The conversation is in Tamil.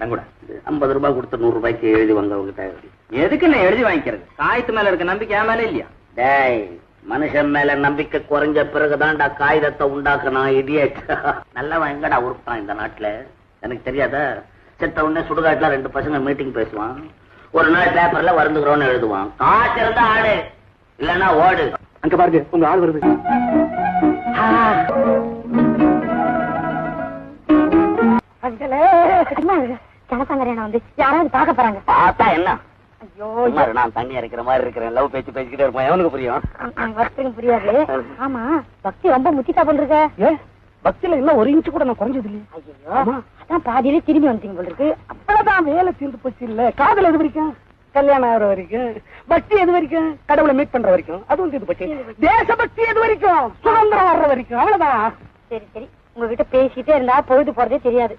படம் கூட 50 ரூபாய் கொடுத்து 100 ரூபாய்க்கு எழுதி வாங்க உங்ககிட்ட. எதுக்கு நான் எழுதி வாங்கிக்கிறது? காயத்து மேல இருக்க நம்பிக்கை என் மேல இல்லையா? டேய், மனுஷன் மேல நம்பிக்கை குறைஞ்ச பிறகுதான்டா காகிதத்தை உண்டாக்கணும். இடியட். நல்லவன் எங்கடா உருப்பான் இந்த நாட்டுல? எனக்கு தெரியாத. செத்த உடனே சுடுகாட்டுல 2 பசங்க மீட்டிங் பேசுவான். ஒரு நாள் பேப்பர்ல வருந்துகிறோன்னு எழுதுவான். காசு இருந்தா ஆடு, இல்லன்னா ஓடு. அங்க பாருங்க, உங்க ஆள் வருது. ஜனசங்கரேனா வந்து யாராவது பார்க்க போறாங்க. பார்த்தா என்ன? ஐயோ, நான் தண்ணி அரைக்கிற மாதிரி இருக்கிறேன். லவ் பேசிக்கிட்டே இருப்பேன். எவனுக்கு புரியும்? புரியாது. ஆமா, பக்தி ரொம்ப முத்திட்டா போல்ருக்க. பக்தியில இன்னும் 1 இன்ச்சு கூட நான் குறைஞ்சது இல்லையா? ஐயோ, அதான் பாதியிலே திரும்பி வந்துட்டீங்க போல்ருக்கு. அப்பதான் வேலை தீர்ந்து போச்சு. இல்ல காதல் எது வரைக்கும்? கல்யாணம் ஆகிற வரைக்கும். பக்தி எது வரைக்கும்? கடவுளை மீட் பண்ற வரைக்கும். அதுவும் தீர்ந்து போச்சு. தேசபக்தி எது வரைக்கும்? சுதந்திரம் வர்ற வரைக்கும். அவ்வளவுதான். சரி சரி, உங்ககிட்ட பேசிட்டே இருந்தா பொழுது போறதே தெரியாது.